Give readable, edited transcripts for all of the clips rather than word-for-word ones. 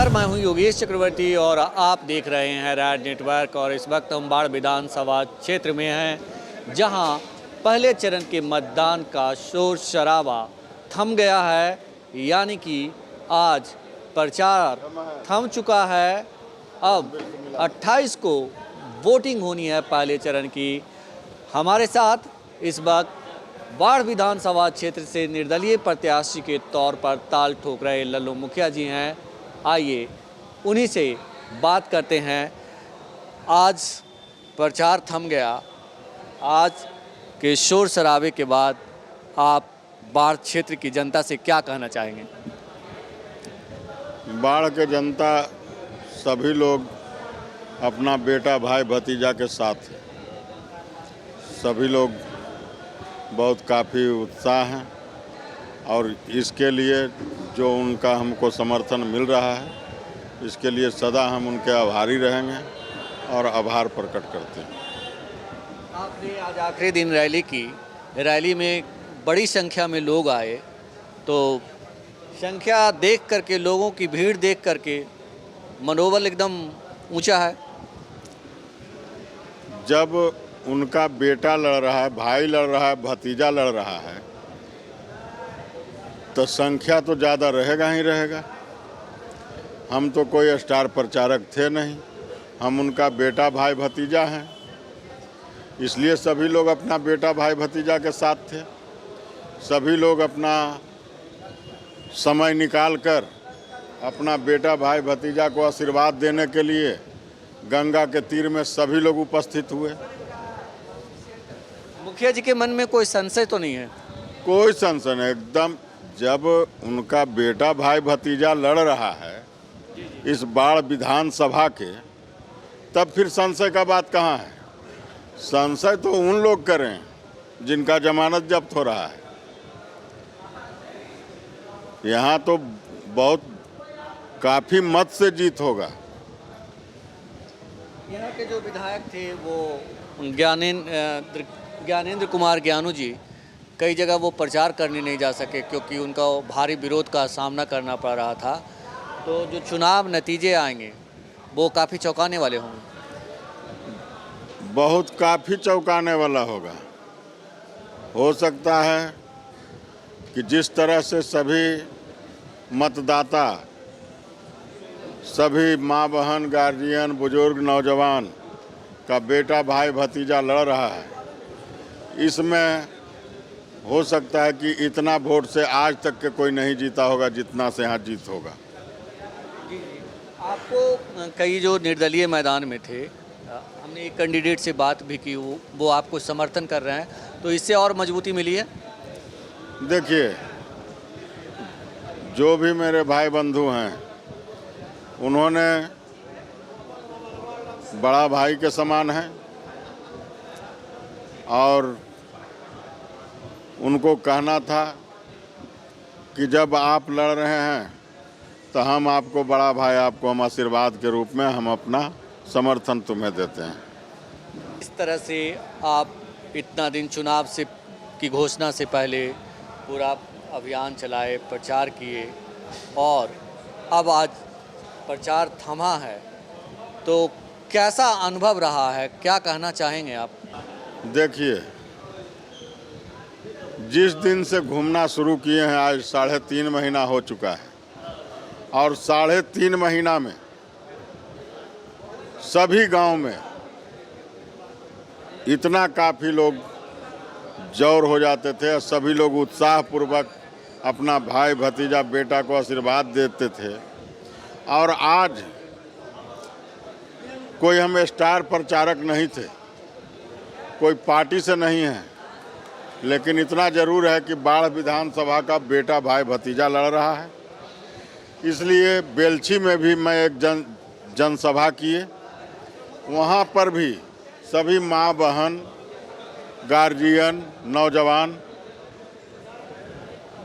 नमस्कार, मैं हूं योगेश चक्रवर्ती और आप देख रहे हैं राज नेटवर्क। और इस वक्त हम बाढ़ विधानसभा क्षेत्र में हैं, जहां पहले चरण के मतदान का शोर शराबा थम गया है। यानी कि आज प्रचार थम चुका है। अब 28 को वोटिंग होनी है पहले चरण की। हमारे साथ इस वक्त बाढ़ विधानसभा क्षेत्र से निर्दलीय प्रत्याशी के तौर पर ताल ठोक रहे लल्लू मुखिया जी हैं। आइए उन्हीं से बात करते हैं। आज प्रचार थम गया, आज के शोर शराबे के बाद आप बाढ़ क्षेत्र की जनता से क्या कहना चाहेंगे? बाढ़ के जनता सभी लोग अपना बेटा भाई भतीजा के साथ हैं। सभी लोग बहुत काफ़ी उत्साह हैं और इसके लिए जो उनका हमको समर्थन मिल रहा है, इसके लिए सदा हम उनके आभारी रहेंगे और आभार प्रकट करते हैं। आपने आज आखिरी दिन रैली की, रैली में बड़ी संख्या में लोग आए, तो संख्या देख करके, लोगों की भीड़ देख करके मनोबल एकदम ऊंचा है। जब उनका बेटा लड़ रहा है, भाई लड़ रहा है, भतीजा लड़ रहा है, तो संख्या तो ज़्यादा रहेगा ही रहेगा। हम तो कोई स्टार प्रचारक थे नहीं, हम उनका बेटा भाई भतीजा हैं, इसलिए सभी लोग अपना बेटा भाई भतीजा के साथ थे। सभी लोग अपना समय निकाल कर अपना बेटा भाई भतीजा को आशीर्वाद देने के लिए गंगा के तीर में सभी लोग उपस्थित हुए। मुखिया जी के मन में कोई संशय तो नहीं है? कोई संशय नहीं, एकदम। जब उनका बेटा भाई भतीजा लड़ रहा है इस बाढ़ विधानसभा के, तब फिर संशय का बात कहाँ है? संशय तो उन लोग करें जिनका जमानत जब्त हो रहा है। यहाँ तो बहुत काफ़ी मत से जीत होगा। यहाँ के जो विधायक थे वो ज्ञानेंद्र कुमार ज्ञानू जी, कई जगह वो प्रचार करने नहीं जा सके क्योंकि उनका भारी विरोध का सामना करना पड़ रहा था। तो जो चुनाव नतीजे आएंगे वो काफ़ी चौंकाने वाले होंगे। बहुत काफ़ी चौंकाने वाला होगा। हो सकता है कि जिस तरह से सभी मतदाता, सभी माँ बहन, गार्जियन, बुजुर्ग, नौजवान का बेटा भाई भतीजा लड़ रहा है, इसमें हो सकता है कि इतना वोट से आज तक के कोई नहीं जीता होगा जितना से यहाँ जीत होगा। आपको कई जो निर्दलीय मैदान में थे, हमने एक कैंडिडेट से बात भी की, वो आपको समर्थन कर रहे हैं, तो इससे और मजबूती मिली है? देखिए, जो भी मेरे भाई बंधु हैं, उन्होंने बड़ा भाई के समान हैं और उनको कहना था कि जब आप लड़ रहे हैं तो हम आपको बड़ा भाई, आपको हम आशीर्वाद के रूप में हम अपना समर्थन तुम्हें देते हैं। इस तरह से आप इतना दिन चुनाव से की घोषणा से पहले पूरा अभियान चलाए, प्रचार किए और अब आज प्रचार थमा है, तो कैसा अनुभव रहा है? क्या कहना चाहेंगे आप? देखिए, जिस दिन से घूमना शुरू किए हैं आज 3.5 महीना हो चुका है और 3.5 महीना में सभी गांव में इतना काफ़ी लोग जोर हो जाते थे और सभी लोग उत्साहपूर्वक अपना भाई भतीजा बेटा को आशीर्वाद देते थे। और आज कोई हम स्टार प्रचारक नहीं थे, कोई पार्टी से नहीं है, लेकिन इतना ज़रूर है कि बाढ़ विधानसभा का बेटा भाई भतीजा लड़ रहा है। इसलिए बेलछी में भी मैं एक जनसभा किए, वहाँ पर भी सभी माँ बहन, गार्जियन, नौजवान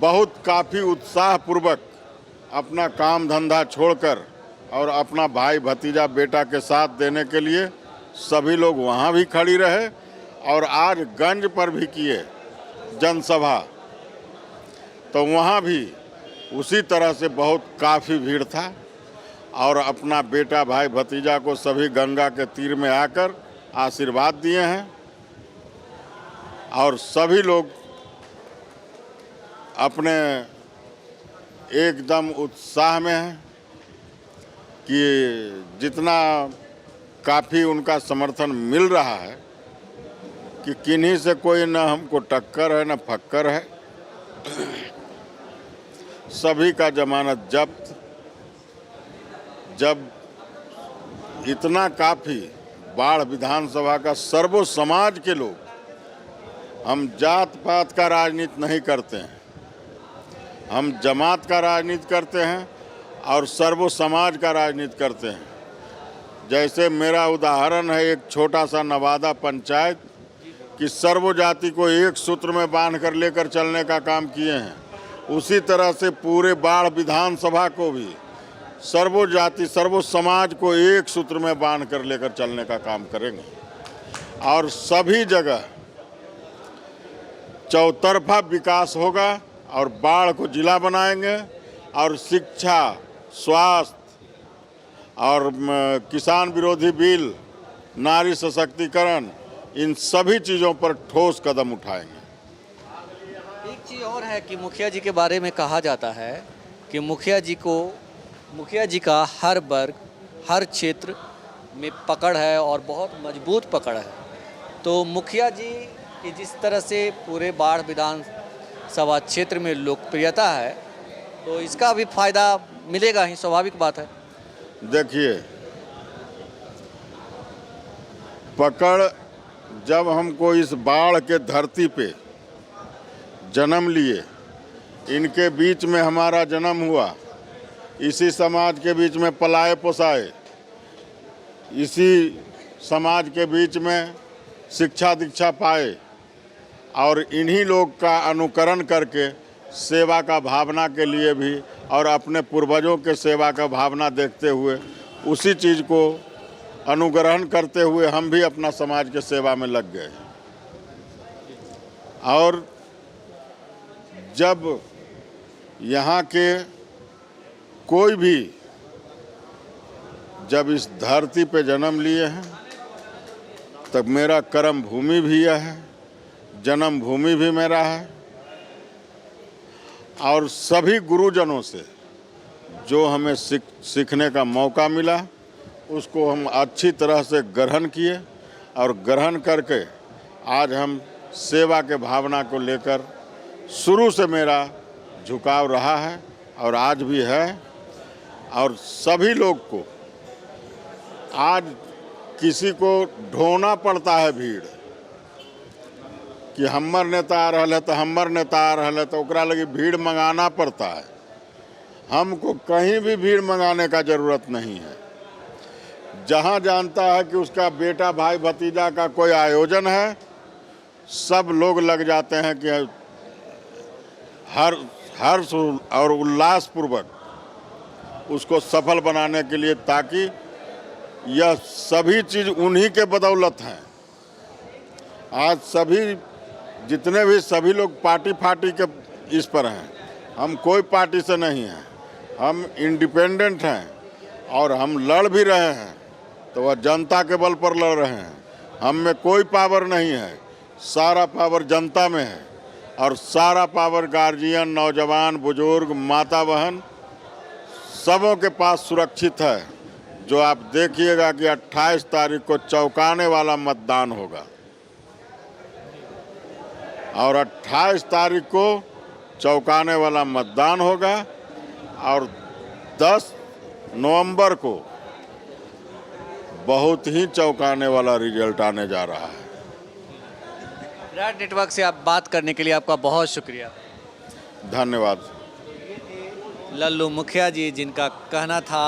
बहुत काफ़ी उत्साहपूर्वक अपना काम धंधा छोड़कर और अपना भाई भतीजा बेटा के साथ देने के लिए सभी लोग वहाँ भी खड़ी रहे और आज गंज पर भी किए जनसभा, तो वहाँ भी उसी तरह से बहुत काफ़ी भीड़ था और अपना बेटा भाई भतीजा को सभी गंगा के तीर में आकर आशीर्वाद दिए हैं और सभी लोग अपने एकदम उत्साह में हैं कि जितना काफ़ी उनका समर्थन मिल रहा है कि किन्हीं से कोई न हमको टक्कर है न फक्कर है। सभी का जमानत जब्त। जब इतना काफ़ी बाढ़ विधानसभा का सर्वो समाज के लोग, हम जात पात का राजनीति नहीं करते हैं, हम जमात का राजनीति करते हैं और सर्वो समाज का राजनीति करते हैं। जैसे मेरा उदाहरण है एक छोटा सा नवादा पंचायत कि सर्व जाति को एक सूत्र में बांध कर लेकर चलने का काम किए हैं, उसी तरह से पूरे बाढ़ विधानसभा को भी सर्वो जाति सर्वो समाज को एक सूत्र में बांध कर लेकर चलने का काम करेंगे और सभी जगह चौतरफा विकास होगा और बाढ़ को जिला बनाएंगे और शिक्षा, स्वास्थ्य और किसान विरोधी बिल, नारी सशक्तिकरण, इन सभी चीज़ों पर ठोस कदम उठाएंगे। एक चीज़ और है कि मुखिया जी के बारे में कहा जाता है कि मुखिया जी का हर वर्ग, हर क्षेत्र में पकड़ है और बहुत मजबूत पकड़ है। तो मुखिया जी की जिस तरह से पूरे बाढ़ विधानसभा क्षेत्र में लोकप्रियता है, तो इसका भी फायदा मिलेगा ही, स्वाभाविक बात है। देखिए, पकड़ जब हमको इस बाढ़ के धरती पे जन्म लिए, इनके बीच में हमारा जन्म हुआ, इसी समाज के बीच में पलाए पोसाए, इसी समाज के बीच में शिक्षा दीक्षा पाए और इन्हीं लोग का अनुकरण करके सेवा का भावना के लिए भी और अपने पूर्वजों के सेवा का भावना देखते हुए उसी चीज़ को अनुग्रहण करते हुए हम भी अपना समाज के सेवा में लग गए। और जब यहाँ के कोई भी जब इस धरती पे जन्म लिए हैं, तब मेरा कर्म भूमि भी यह है, जन्म भूमि भी मेरा है और सभी गुरुजनों से जो हमें सीखने का मौका मिला उसको हम अच्छी तरह से ग्रहण किए और ग्रहण करके आज हम सेवा के भावना को लेकर शुरू से मेरा झुकाव रहा है और आज भी है। और सभी लोग को आज किसी को ढोना पड़ता है भीड़ कि हमर नेता आ रहा है तो हमर नेता आ रहा है, तो ओकरा लगी भीड़ मंगाना पड़ता है। हमको कहीं भी भीड़ मंगाने का ज़रूरत नहीं है। जहाँ जानता है कि उसका बेटा भाई भतीजा का कोई आयोजन है, सब लोग लग जाते हैं कि हर्ष और उल्लासपूर्वक उसको सफल बनाने के लिए, ताकि यह सभी चीज़ उन्हीं के बदौलत हैं। आज जितने भी सभी लोग पार्टी के इस पर हैं, हम कोई पार्टी से नहीं हैं, हम इंडिपेंडेंट हैं और हम लड़ भी रहे हैं तो वह जनता के बल पर लड़ रहे हैं। हम में कोई पावर नहीं है, सारा पावर जनता में है और सारा पावर गार्जियन, नौजवान, बुजुर्ग, माता बहन सबों के पास सुरक्षित है। जो आप देखिएगा कि 28 तारीख को चौंकाने वाला मतदान होगा और 28 तारीख को चौंकाने वाला मतदान होगा और 10 नवंबर को बहुत ही चौंकाने वाला रिजल्ट आने जा रहा है। विराट नेटवर्क से आप बात करने के लिए आपका बहुत शुक्रिया। धन्यवाद। लल्लू मुखिया जी, जिनका कहना था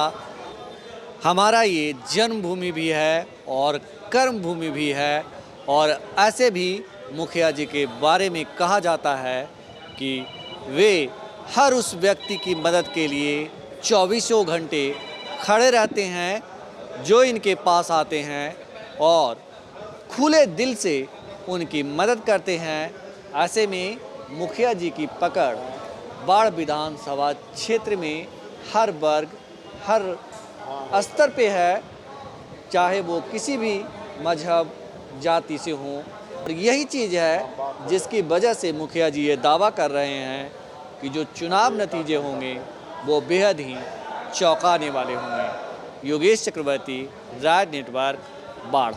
हमारा ये जन्मभूमि भी है और कर्म भूमि भी है, और ऐसे भी मुखिया जी के बारे में कहा जाता है कि वे हर उस व्यक्ति की मदद के लिए 24 घंटे खड़े रहते हैं जो इनके पास आते हैं और खुले दिल से उनकी मदद करते हैं। ऐसे में मुखिया जी की पकड़ बाढ़ विधानसभा क्षेत्र में हर वर्ग, हर स्तर पे है, चाहे वो किसी भी मजहब जाति से हों। और यही चीज़ है जिसकी वजह से मुखिया जी ये दावा कर रहे हैं कि जो चुनाव नतीजे होंगे वो बेहद ही चौंकाने वाले होंगे। योगेश चक्रवर्ती, राज नेटवर्क, बाढ़।